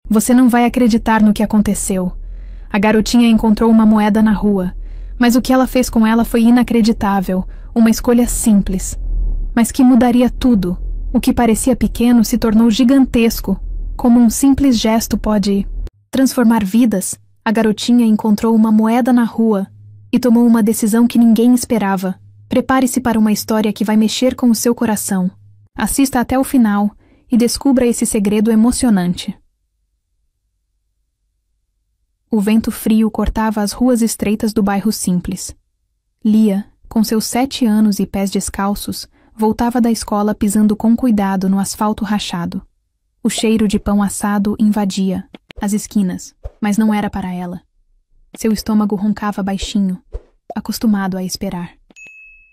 Você não vai acreditar no que aconteceu. A garotinha encontrou uma moeda na rua, mas o que ela fez com ela foi inacreditável, uma escolha simples, mas que mudaria tudo. O que parecia pequeno se tornou gigantesco. Como um simples gesto pode transformar vidas, a garotinha encontrou uma moeda na rua e tomou uma decisão que ninguém esperava. Prepare-se para uma história que vai mexer com o seu coração. Assista até o final e descubra esse segredo emocionante. O vento frio cortava as ruas estreitas do bairro simples. Lia, com seus 7 anos e pés descalços, voltava da escola pisando com cuidado no asfalto rachado. O cheiro de pão assado invadia as esquinas, mas não era para ela. Seu estômago roncava baixinho, acostumado a esperar.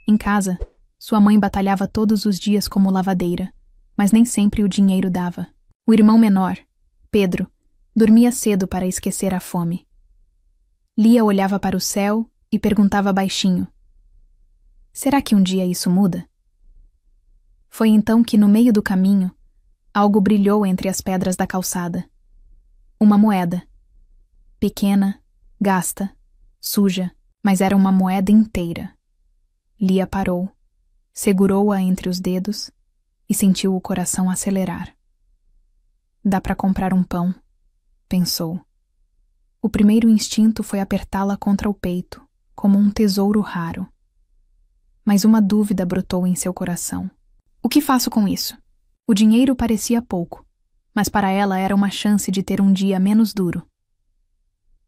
Em casa, sua mãe batalhava todos os dias como lavadeira, mas nem sempre o dinheiro dava. O irmão menor, Pedro, dormia cedo para esquecer a fome. Lia olhava para o céu e perguntava baixinho: será que um dia isso muda? Foi então que, no meio do caminho, algo brilhou entre as pedras da calçada. Uma moeda. Pequena, gasta, suja, mas era uma moeda inteira. Lia parou, segurou-a entre os dedos e sentiu o coração acelerar. Dá para comprar um pão, pensou. O primeiro instinto foi apertá-la contra o peito, como um tesouro raro. Mas uma dúvida brotou em seu coração. O que faço com isso? O dinheiro parecia pouco, mas para ela era uma chance de ter um dia menos duro.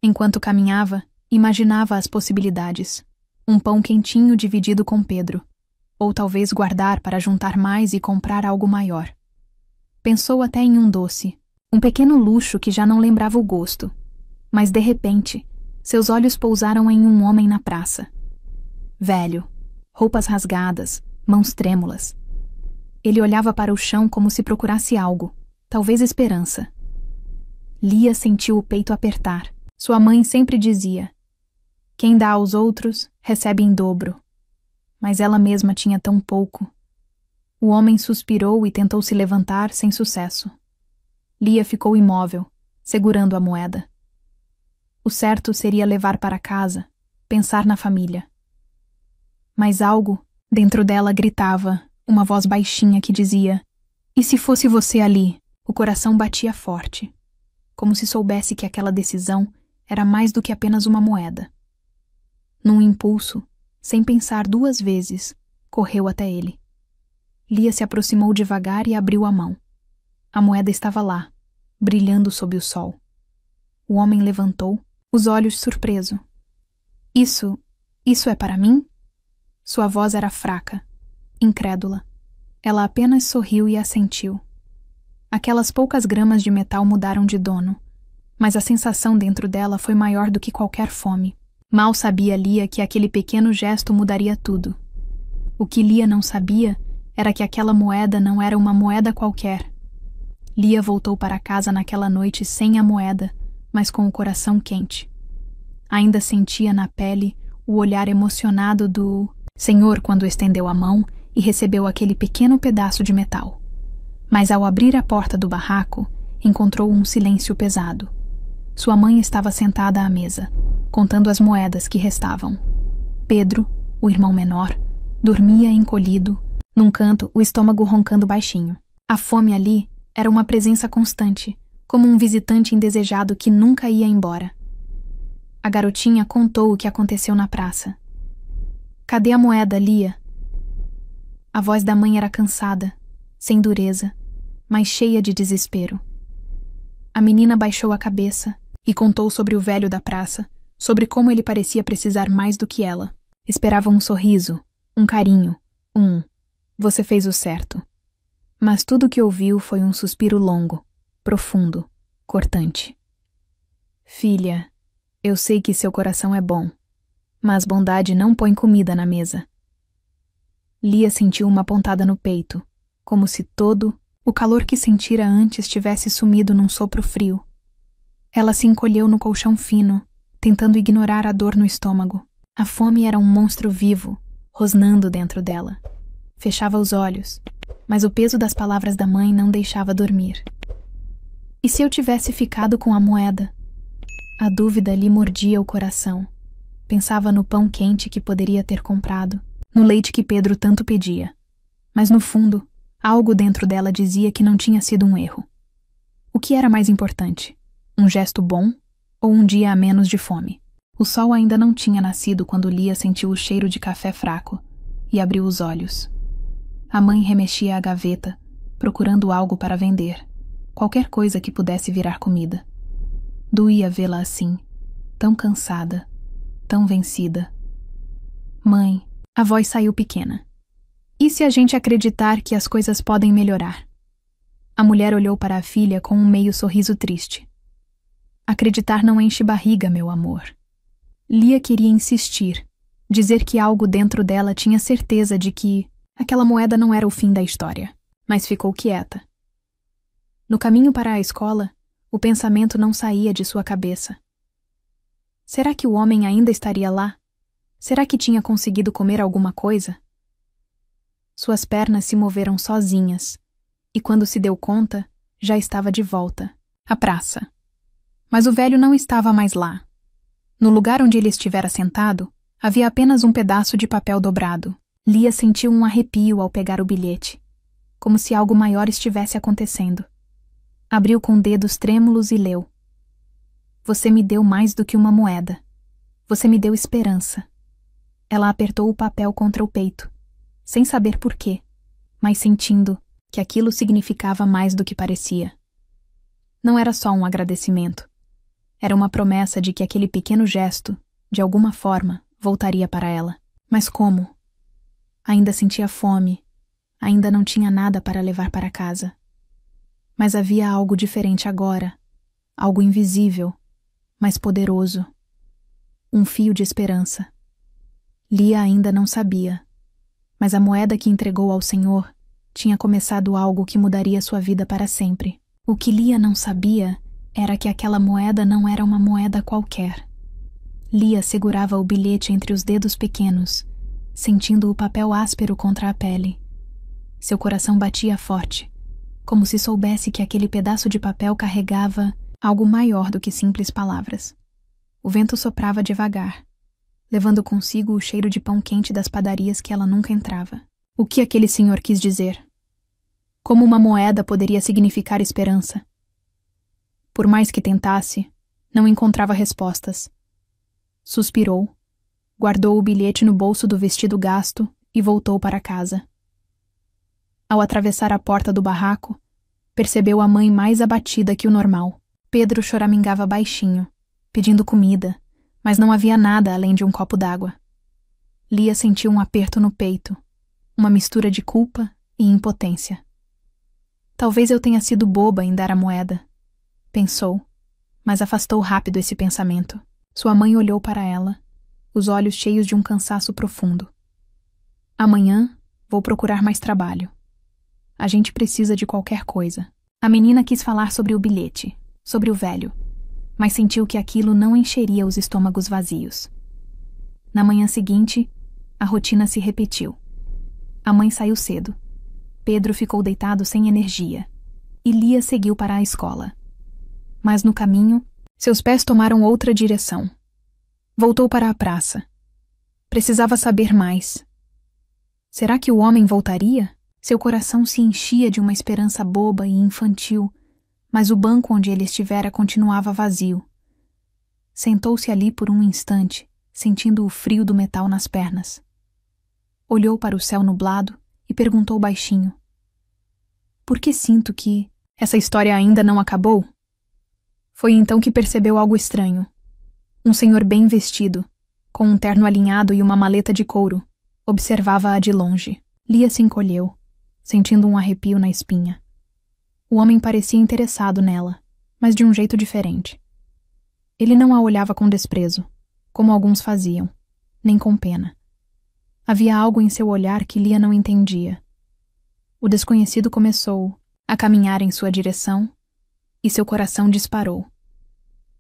Enquanto caminhava, imaginava as possibilidades. Um pão quentinho dividido com Pedro, ou talvez guardar para juntar mais e comprar algo maior. Pensou até em um doce, um pequeno luxo que já não lembrava o gosto. Mas de repente, seus olhos pousaram em um homem na praça. Velho, roupas rasgadas, mãos trêmulas. Ele olhava para o chão como se procurasse algo, talvez esperança. Lia sentiu o peito apertar. Sua mãe sempre dizia: quem dá aos outros, recebe em dobro. Mas ela mesma tinha tão pouco. O homem suspirou e tentou se levantar sem sucesso. Lia ficou imóvel, segurando a moeda. O certo seria levar para casa, pensar na família. Mas algo dentro dela gritava, uma voz baixinha que dizia: e se fosse você ali? O coração batia forte, como se soubesse que aquela decisão era mais do que apenas uma moeda. Num impulso, sem pensar 2 vezes, correu até ele. Lia se aproximou devagar e abriu a mão. A moeda estava lá, brilhando sob o sol. O homem levantou, os olhos surpreso. Isso é para mim? Sua voz era fraca, incrédula. Ela apenas sorriu e assentiu. Aquelas poucas gramas de metal mudaram de dono, mas a sensação dentro dela foi maior do que qualquer fome. Mal sabia Lia que aquele pequeno gesto mudaria tudo. O que Lia não sabia era que aquela moeda não era uma moeda qualquer. Lia voltou para casa naquela noite sem a moeda, mas com o coração quente. Ainda sentia na pele o olhar emocionado do Senhor quando estendeu a mão e recebeu aquele pequeno pedaço de metal. Mas ao abrir a porta do barraco, encontrou um silêncio pesado. Sua mãe estava sentada à mesa, contando as moedas que restavam. Pedro, o irmão menor, dormia encolhido, num canto, o estômago roncando baixinho. A fome ali era uma presença constante, como um visitante indesejado que nunca ia embora. A garotinha contou o que aconteceu na praça. Cadê a moeda, Lia? A voz da mãe era cansada, sem dureza, mas cheia de desespero. A menina baixou a cabeça e contou sobre o velho da praça, sobre como ele parecia precisar mais do que ela. Esperava um sorriso, um carinho, você fez o certo. Mas tudo o que ouviu foi um suspiro longo, profundo, cortante. Filha, eu sei que seu coração é bom, mas bondade não põe comida na mesa. Lia sentiu uma pontada no peito, como se todo o calor que sentira antes tivesse sumido num sopro frio. Ela se encolheu no colchão fino, tentando ignorar a dor no estômago. A fome era um monstro vivo, rosnando dentro dela. Fechava os olhos, mas o peso das palavras da mãe não deixava dormir. E se eu tivesse ficado com a moeda? A dúvida lhe mordia o coração. Pensava no pão quente que poderia ter comprado, no leite que Pedro tanto pedia. Mas no fundo, algo dentro dela dizia que não tinha sido um erro. O que era mais importante? Um gesto bom ou um dia a menos de fome? O sol ainda não tinha nascido quando Lia sentiu o cheiro de café fraco e abriu os olhos. A mãe remexia a gaveta, procurando algo para vender, qualquer coisa que pudesse virar comida. Doía vê-la assim, tão cansada, tão vencida. Mãe, a voz saiu pequena. E se a gente acreditar que as coisas podem melhorar? A mulher olhou para a filha com um meio sorriso triste. Acreditar não enche barriga, meu amor. Lia queria insistir, dizer que algo dentro dela tinha certeza de que aquela moeda não era o fim da história, mas ficou quieta. No caminho para a escola, o pensamento não saía de sua cabeça. Será que o homem ainda estaria lá? Será que tinha conseguido comer alguma coisa? Suas pernas se moveram sozinhas, e quando se deu conta, já estava de volta, à praça. Mas o velho não estava mais lá. No lugar onde ele estivera sentado, havia apenas um pedaço de papel dobrado. Lia sentiu um arrepio ao pegar o bilhete, como se algo maior estivesse acontecendo. Abriu com dedos trêmulos e leu. Você me deu mais do que uma moeda. Você me deu esperança. Ela apertou o papel contra o peito, sem saber por quê, mas sentindo que aquilo significava mais do que parecia. Não era só um agradecimento. Era uma promessa de que aquele pequeno gesto, de alguma forma, voltaria para ela. Mas como? Ainda sentia fome. Ainda não tinha nada para levar para casa. Mas havia algo diferente agora. Algo invisível, mas poderoso. Um fio de esperança. Lia ainda não sabia. Mas a moeda que entregou ao Senhor tinha começado algo que mudaria sua vida para sempre. O que Lia não sabia era que aquela moeda não era uma moeda qualquer. Lia segurava o bilhete entre os dedos pequenos, sentindo o papel áspero contra a pele. Seu coração batia forte, como se soubesse que aquele pedaço de papel carregava algo maior do que simples palavras. O vento soprava devagar, levando consigo o cheiro de pão quente das padarias que ela nunca entrava. O que aquele senhor quis dizer? Como uma moeda poderia significar esperança? Por mais que tentasse, não encontrava respostas. Suspirou, guardou o bilhete no bolso do vestido gasto e voltou para casa. Ao atravessar a porta do barraco, percebeu a mãe mais abatida que o normal. Pedro choramingava baixinho, pedindo comida, mas não havia nada além de um copo d'água. Lia sentiu um aperto no peito, uma mistura de culpa e impotência. Talvez eu tenha sido boba em dar a moeda, pensou, mas afastou rápido esse pensamento. Sua mãe olhou para ela, os olhos cheios de um cansaço profundo. Amanhã vou procurar mais trabalho. A gente precisa de qualquer coisa. A menina quis falar sobre o bilhete, sobre o velho, mas sentiu que aquilo não encheria os estômagos vazios. Na manhã seguinte, a rotina se repetiu. A mãe saiu cedo. Pedro ficou deitado sem energia, e Lia seguiu para a escola. Mas no caminho, seus pés tomaram outra direção. Voltou para a praça. Precisava saber mais. Será que o homem voltaria? Seu coração se enchia de uma esperança boba e infantil, mas o banco onde ele estivera continuava vazio. Sentou-se ali por um instante, sentindo o frio do metal nas pernas. Olhou para o céu nublado e perguntou baixinho: por que sinto que essa história ainda não acabou? Foi então que percebeu algo estranho. Um senhor bem vestido, com um terno alinhado e uma maleta de couro, observava-a de longe. Lia se encolheu, sentindo um arrepio na espinha. O homem parecia interessado nela, mas de um jeito diferente. Ele não a olhava com desprezo, como alguns faziam, nem com pena. Havia algo em seu olhar que Lia não entendia. O desconhecido começou a caminhar em sua direção e seu coração disparou.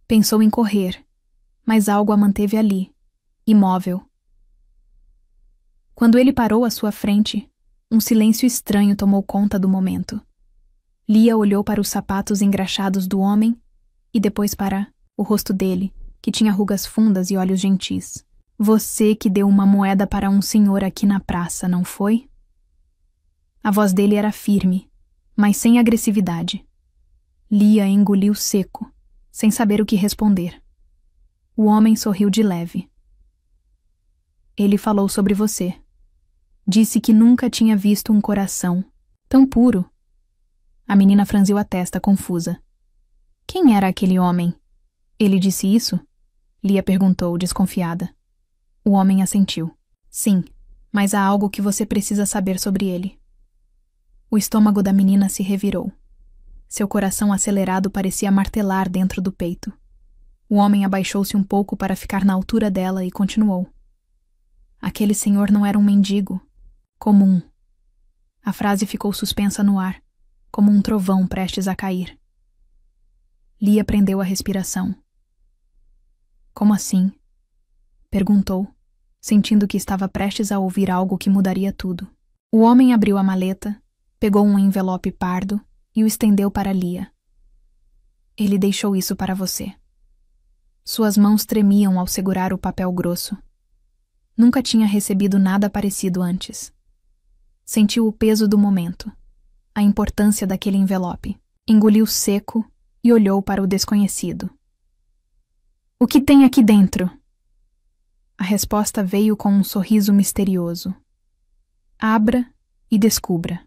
Pensou em correr, mas algo a manteve ali, imóvel. Quando ele parou à sua frente, um silêncio estranho tomou conta do momento. Lia olhou para os sapatos engraxados do homem e depois para o rosto dele, que tinha rugas fundas e olhos gentis. Você que deu uma moeda para um senhor aqui na praça, não foi? A voz dele era firme, mas sem agressividade. Lia engoliu seco, sem saber o que responder. O homem sorriu de leve. Ele falou sobre você. Disse que nunca tinha visto um coração tão puro. A menina franziu a testa, confusa. Quem era aquele homem? Ele disse isso? Lia perguntou, desconfiada. O homem assentiu. Sim, mas há algo que você precisa saber sobre ele. O estômago da menina se revirou. Seu coração acelerado parecia martelar dentro do peito. O homem abaixou-se um pouco para ficar na altura dela e continuou. Aquele senhor não era um mendigo. Comum. A frase ficou suspensa no ar, como um trovão prestes a cair. Lia prendeu a respiração. Como assim? Perguntou, sentindo que estava prestes a ouvir algo que mudaria tudo. O homem abriu a maleta, pegou um envelope pardo e o estendeu para Lia. Ele deixou isso para você. Suas mãos tremiam ao segurar o papel grosso. Nunca tinha recebido nada parecido antes. Sentiu o peso do momento, a importância daquele envelope. Engoliu seco e olhou para o desconhecido. O que tem aqui dentro? A resposta veio com um sorriso misterioso. Abra e descubra.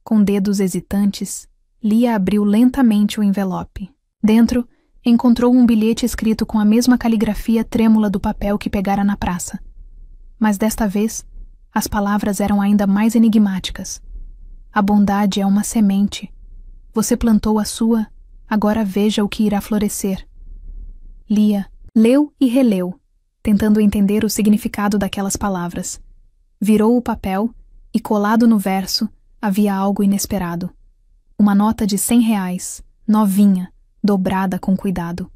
Com dedos hesitantes, Lia abriu lentamente o envelope. Dentro, encontrou um bilhete escrito com a mesma caligrafia trêmula do papel que pegara na praça. Mas desta vez, as palavras eram ainda mais enigmáticas. A bondade é uma semente. Você plantou a sua, agora veja o que irá florescer. Lia leu e releu, tentando entender o significado daquelas palavras. Virou o papel e, colado no verso, havia algo inesperado. Uma nota de R$100, novinha, dobrada com cuidado.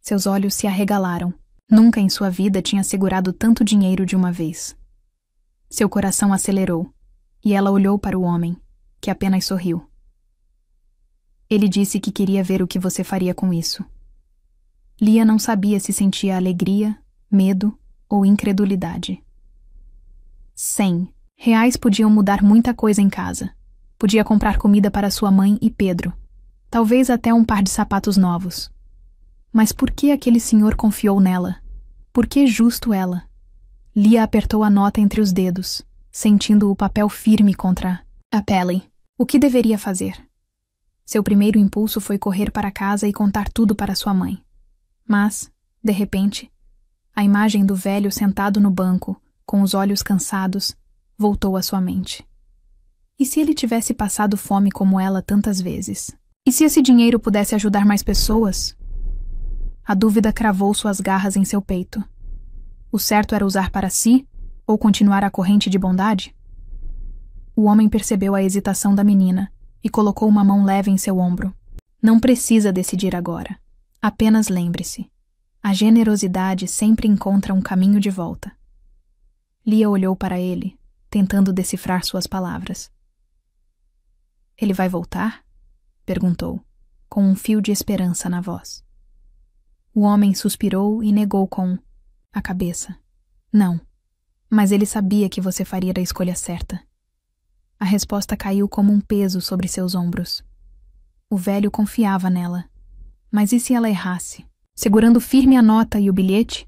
Seus olhos se arregalaram. Nunca em sua vida tinha segurado tanto dinheiro de uma vez. Seu coração acelerou, e ela olhou para o homem, que apenas sorriu. Ele disse que queria ver o que você faria com isso. Lia não sabia se sentia alegria, medo ou incredulidade. R$100 podiam mudar muita coisa em casa. Podia comprar comida para sua mãe e Pedro. Talvez até um par de sapatos novos. Mas por que aquele senhor confiou nela? Por que justo ela? Lia apertou a nota entre os dedos, sentindo o papel firme contra a pele. O que deveria fazer? Seu primeiro impulso foi correr para casa e contar tudo para sua mãe. Mas, de repente, a imagem do velho sentado no banco, com os olhos cansados, voltou à sua mente. E se ele tivesse passado fome como ela tantas vezes? E se esse dinheiro pudesse ajudar mais pessoas? A dúvida cravou suas garras em seu peito. O certo era usar para si ou continuar a corrente de bondade? O homem percebeu a hesitação da menina e colocou uma mão leve em seu ombro. Não precisa decidir agora. Apenas lembre-se. A generosidade sempre encontra um caminho de volta. Lia olhou para ele, tentando decifrar suas palavras. Ele vai voltar? Perguntou, com um fio de esperança na voz. O homem suspirou e negou com a cabeça. Não, mas ele sabia que você faria a escolha certa. A resposta caiu como um peso sobre seus ombros. O velho confiava nela. Mas e se ela errasse? Segurando firme a nota e o bilhete,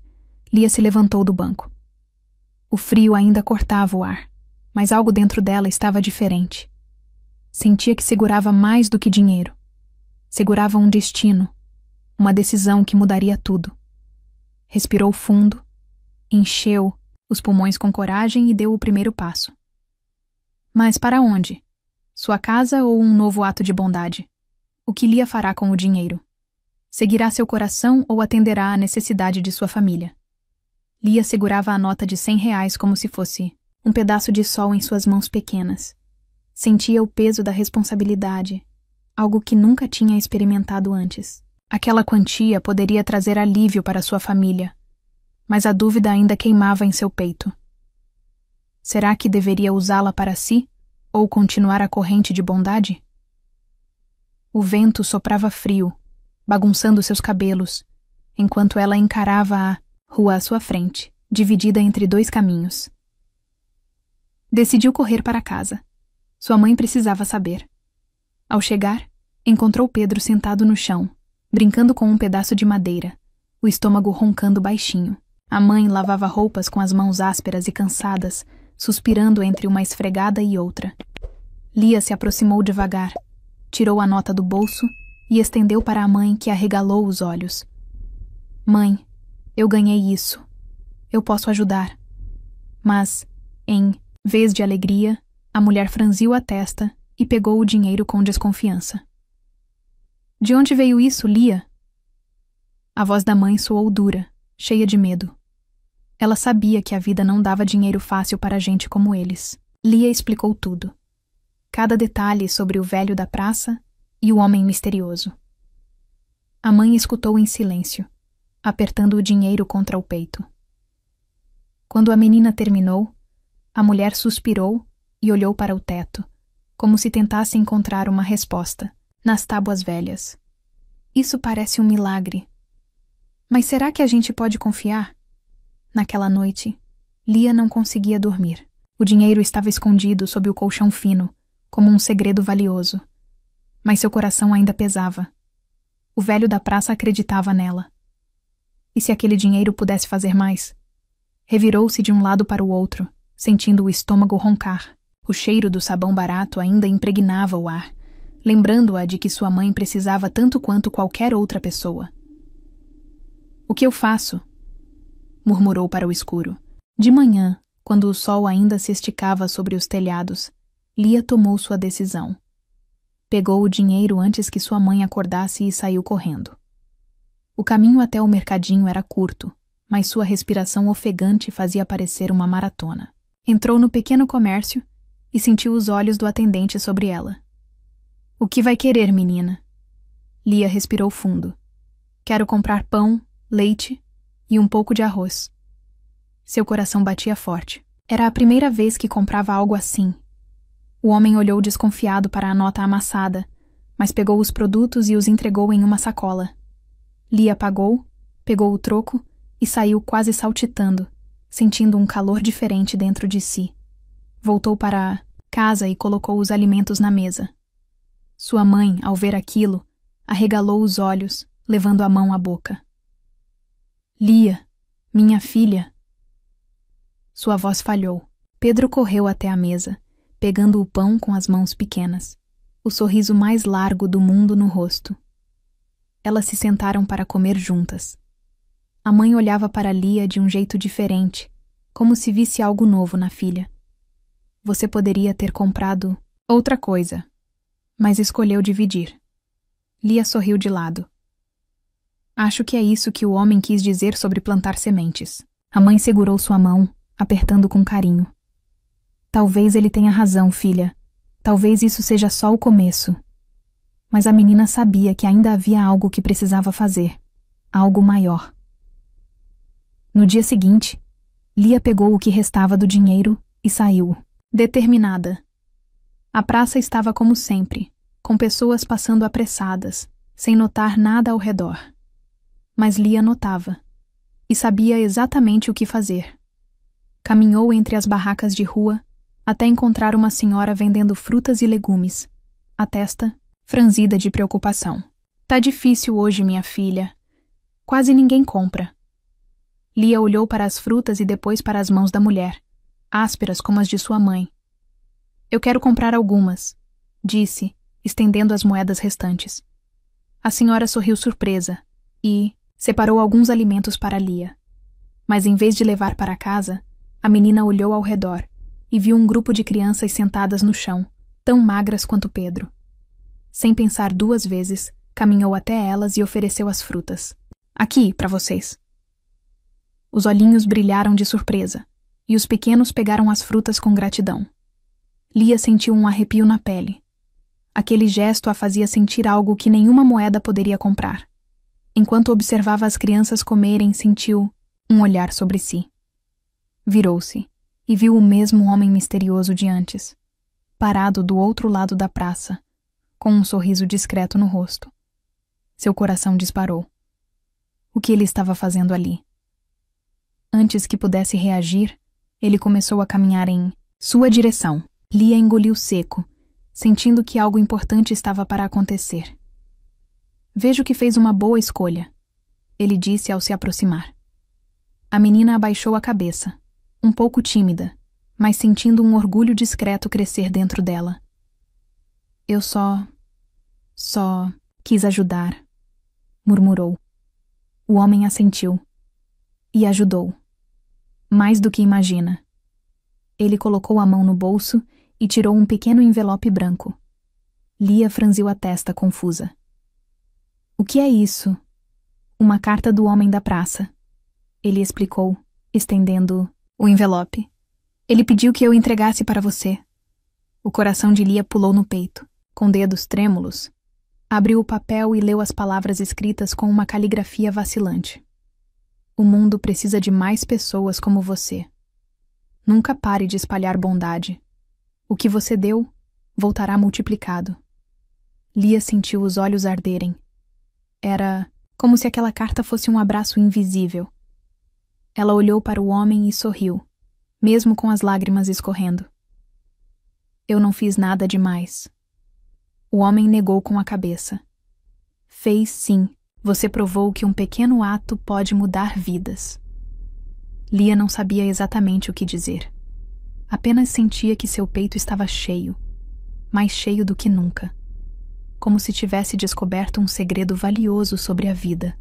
Lia se levantou do banco. O frio ainda cortava o ar, mas algo dentro dela estava diferente. Sentia que segurava mais do que dinheiro. Segurava um destino, uma decisão que mudaria tudo. Respirou fundo, encheu os pulmões com coragem e deu o primeiro passo. Mas para onde? Sua casa ou um novo ato de bondade? O que Lia fará com o dinheiro? Seguirá seu coração ou atenderá à necessidade de sua família? Lia segurava a nota de R$100 como se fosse um pedaço de sol em suas mãos pequenas. Sentia o peso da responsabilidade, algo que nunca tinha experimentado antes. Aquela quantia poderia trazer alívio para sua família, mas a dúvida ainda queimava em seu peito. Será que deveria usá-la para si ou continuar a corrente de bondade? O vento soprava frio, bagunçando seus cabelos, enquanto ela encarava a rua à sua frente, dividida entre dois caminhos. Decidiu correr para casa. Sua mãe precisava saber. Ao chegar, encontrou Pedro sentado no chão, brincando com um pedaço de madeira, o estômago roncando baixinho. A mãe lavava roupas com as mãos ásperas e cansadas, suspirando entre uma esfregada e outra. Lia se aproximou devagar, tirou a nota do bolso e estendeu para a mãe, que arregalou os olhos. Mãe, eu ganhei isso. Eu posso ajudar. Mas, em vez de alegria, a mulher franziu a testa e pegou o dinheiro com desconfiança. De onde veio isso, Lia? A voz da mãe soou dura, cheia de medo. Ela sabia que a vida não dava dinheiro fácil para gente como eles. Lia explicou tudo. Cada detalhe sobre o velho da praça e o homem misterioso. A mãe escutou em silêncio, apertando o dinheiro contra o peito. Quando a menina terminou, a mulher suspirou e olhou para o teto, como se tentasse encontrar uma resposta nas tábuas velhas. Isso parece um milagre. Mas será que a gente pode confiar? Naquela noite, Lia não conseguia dormir. O dinheiro estava escondido sob o colchão fino, como um segredo valioso. Mas seu coração ainda pesava. O velho da praça acreditava nela. E se aquele dinheiro pudesse fazer mais? Revirou-se de um lado para o outro, sentindo o estômago roncar. O cheiro do sabão barato ainda impregnava o ar, lembrando-a de que sua mãe precisava tanto quanto qualquer outra pessoa. O que eu faço? Murmurou para o escuro. De manhã, quando o sol ainda se esticava sobre os telhados, Lia tomou sua decisão. Pegou o dinheiro antes que sua mãe acordasse e saiu correndo. O caminho até o mercadinho era curto, mas sua respiração ofegante fazia parecer uma maratona. Entrou no pequeno comércio e sentiu os olhos do atendente sobre ela. O que vai querer, menina? Lia respirou fundo. Quero comprar pão, leite e um pouco de arroz. Seu coração batia forte. Era a primeira vez que comprava algo assim. O homem olhou desconfiado para a nota amassada, mas pegou os produtos e os entregou em uma sacola. Lia pagou, pegou o troco e saiu quase saltitando, sentindo um calor diferente dentro de si. Voltou para a casa e colocou os alimentos na mesa. Sua mãe, ao ver aquilo, arregalou os olhos, levando a mão à boca. Lia, minha filha. Sua voz falhou. Pedro correu até a mesa, pegando o pão com as mãos pequenas, o sorriso mais largo do mundo no rosto. Elas se sentaram para comer juntas. A mãe olhava para Lia de um jeito diferente, como se visse algo novo na filha. Você poderia ter comprado outra coisa, mas escolheu dividir. Lia sorriu de lado. Acho que é isso que o homem quis dizer sobre plantar sementes. A mãe segurou sua mão, apertando com carinho. Talvez ele tenha razão, filha. Talvez isso seja só o começo. Mas a menina sabia que ainda havia algo que precisava fazer. Algo maior. No dia seguinte, Lia pegou o que restava do dinheiro e saiu, determinada. A praça estava como sempre, com pessoas passando apressadas, sem notar nada ao redor. Mas Lia notava, e sabia exatamente o que fazer. Caminhou entre as barracas de rua, até encontrar uma senhora vendendo frutas e legumes, a testa franzida de preocupação. Tá difícil hoje, minha filha. Quase ninguém compra. Lia olhou para as frutas e depois para as mãos da mulher, ásperas como as de sua mãe. Eu quero comprar algumas, disse, estendendo as moedas restantes. A senhora sorriu surpresa e separou alguns alimentos para Lia. Mas em vez de levar para casa, a menina olhou ao redor e viu um grupo de crianças sentadas no chão, tão magras quanto Pedro. Sem pensar duas vezes, caminhou até elas e ofereceu as frutas. Aqui, para vocês. Os olhinhos brilharam de surpresa, e os pequenos pegaram as frutas com gratidão. Lia sentiu um arrepio na pele. Aquele gesto a fazia sentir algo que nenhuma moeda poderia comprar. Enquanto observava as crianças comerem, sentiu um olhar sobre si. Virou-se e viu o mesmo homem misterioso de antes, parado do outro lado da praça, com um sorriso discreto no rosto. Seu coração disparou. O que ele estava fazendo ali? Antes que pudesse reagir, ele começou a caminhar em sua direção. Lia engoliu seco, sentindo que algo importante estava para acontecer. Vejo que fez uma boa escolha, ele disse ao se aproximar. A menina abaixou a cabeça, um pouco tímida, mas sentindo um orgulho discreto crescer dentro dela. Eu só quis ajudar, murmurou. O homem assentiu. E ajudou. Mais do que imagina. Ele colocou a mão no bolso e tirou um pequeno envelope branco. Lia franziu a testa, confusa. O que é isso? Uma carta do homem da praça. Ele explicou, estendendo o envelope. Ele pediu que eu entregasse para você. O coração de Lia pulou no peito. Com dedos trêmulos, abriu o papel e leu as palavras escritas com uma caligrafia vacilante. O mundo precisa de mais pessoas como você. Nunca pare de espalhar bondade. O que você deu, voltará multiplicado. Lia sentiu os olhos arderem. Era como se aquela carta fosse um abraço invisível. Ela olhou para o homem e sorriu, mesmo com as lágrimas escorrendo. Eu não fiz nada demais. O homem negou com a cabeça. Fez sim. Você provou que um pequeno ato pode mudar vidas. Lia não sabia exatamente o que dizer. Apenas sentia que seu peito estava cheio, mais cheio do que nunca. Como se tivesse descoberto um segredo valioso sobre a vida.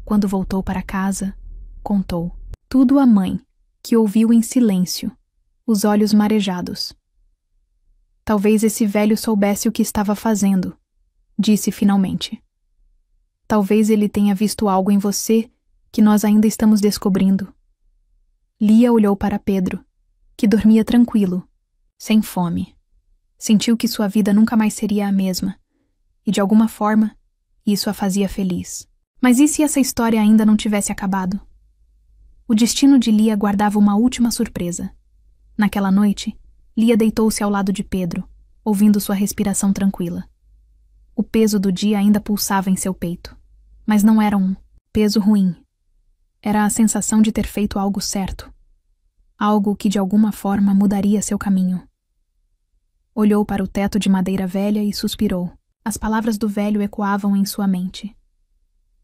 Quando voltou para casa, contou tudo à mãe, que ouviu em silêncio, os olhos marejados. Talvez esse velho soubesse o que estava fazendo, disse finalmente. Talvez ele tenha visto algo em você que nós ainda estamos descobrindo. Lia olhou para Pedro, que dormia tranquilo, sem fome. Sentiu que sua vida nunca mais seria a mesma, e de alguma forma, isso a fazia feliz. Mas e se essa história ainda não tivesse acabado? O destino de Lia guardava uma última surpresa. Naquela noite, Lia deitou-se ao lado de Pedro, ouvindo sua respiração tranquila. O peso do dia ainda pulsava em seu peito, mas não era um peso ruim. Era a sensação de ter feito algo certo, algo que de alguma forma mudaria seu caminho. Olhou para o teto de madeira velha e suspirou. As palavras do velho ecoavam em sua mente.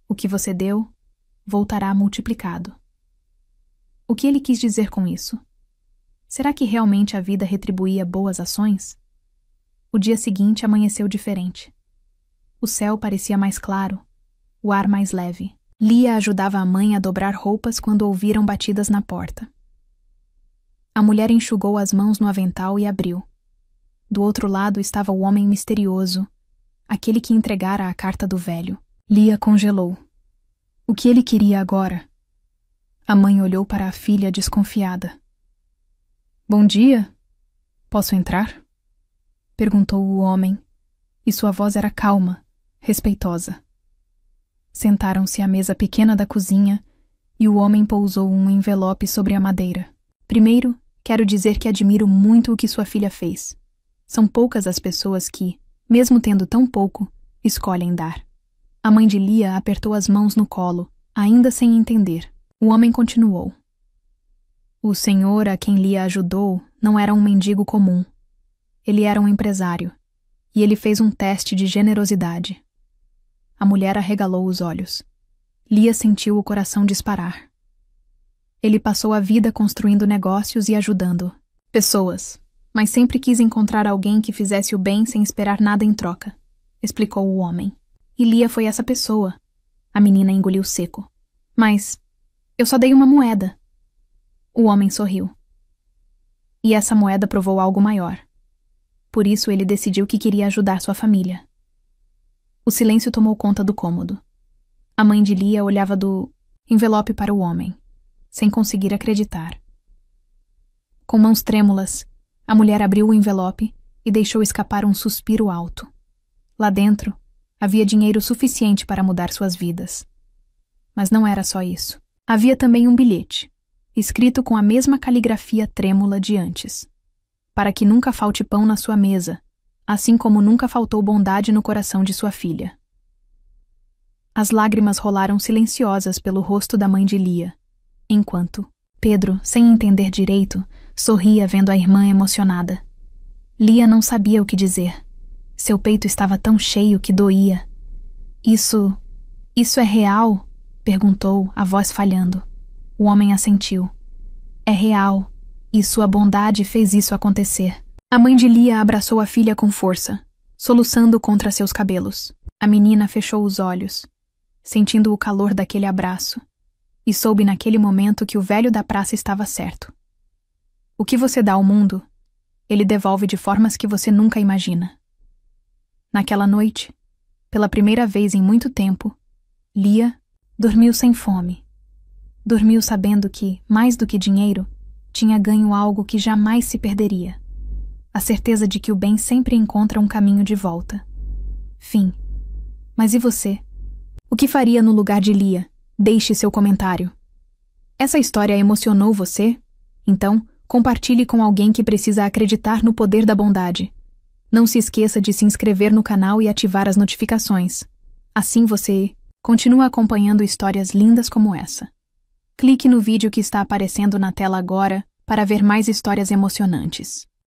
O que você deu, voltará multiplicado. O que ele quis dizer com isso? Será que realmente a vida retribuía boas ações? O dia seguinte amanheceu diferente. O céu parecia mais claro, o ar mais leve. Lia ajudava a mãe a dobrar roupas quando ouviram batidas na porta. A mulher enxugou as mãos no avental e abriu. Do outro lado estava o homem misterioso, aquele que entregara a carta do velho. Lia congelou. O que ele queria agora? A mãe olhou para a filha desconfiada. Bom dia. Posso entrar? Perguntou o homem, e sua voz era calma, respeitosa. Sentaram-se à mesa pequena da cozinha e o homem pousou um envelope sobre a madeira. Primeiro, quero dizer que admiro muito o que sua filha fez. São poucas as pessoas que, mesmo tendo tão pouco, escolhem dar. A mãe de Lia apertou as mãos no colo, ainda sem entender. O homem continuou. O senhor a quem Lia ajudou não era um mendigo comum. Ele era um empresário, e ele fez um teste de generosidade. A mulher arregalou os olhos. Lia sentiu o coração disparar. Ele passou a vida construindo negócios e ajudando pessoas, mas sempre quis encontrar alguém que fizesse o bem sem esperar nada em troca, explicou o homem. E Lia foi essa pessoa. A menina engoliu seco. Mas eu só dei uma moeda. O homem sorriu. E essa moeda provou algo maior. Por isso ele decidiu que queria ajudar sua família. O silêncio tomou conta do cômodo. A mãe de Lia olhava do envelope para o homem, sem conseguir acreditar. Com mãos trêmulas, a mulher abriu o envelope e deixou escapar um suspiro alto. Lá dentro, havia dinheiro suficiente para mudar suas vidas. Mas não era só isso. Havia também um bilhete, escrito com a mesma caligrafia trêmula de antes. Para que nunca falte pão na sua mesa, assim como nunca faltou bondade no coração de sua filha. As lágrimas rolaram silenciosas pelo rosto da mãe de Lia, enquanto Pedro, sem entender direito, sorria vendo a irmã emocionada. Lia não sabia o que dizer. Seu peito estava tão cheio que doía. Isso é real? Perguntou, a voz falhando. O homem assentiu. É real, e sua bondade fez isso acontecer. A mãe de Lia abraçou a filha com força, soluçando contra seus cabelos. A menina fechou os olhos, sentindo o calor daquele abraço, e soube naquele momento que o velho da praça estava certo. O que você dá ao mundo, ele devolve de formas que você nunca imagina. Naquela noite, pela primeira vez em muito tempo, Lia dormiu sem fome. Dormiu sabendo que, mais do que dinheiro, tinha ganho algo que jamais se perderia. A certeza de que o bem sempre encontra um caminho de volta. Fim. Mas e você? O que faria no lugar de Lia? Deixe seu comentário. Essa história emocionou você? Então, compartilhe com alguém que precisa acreditar no poder da bondade. Não se esqueça de se inscrever no canal e ativar as notificações. Assim você continua acompanhando histórias lindas como essa. Clique no vídeo que está aparecendo na tela agora para ver mais histórias emocionantes.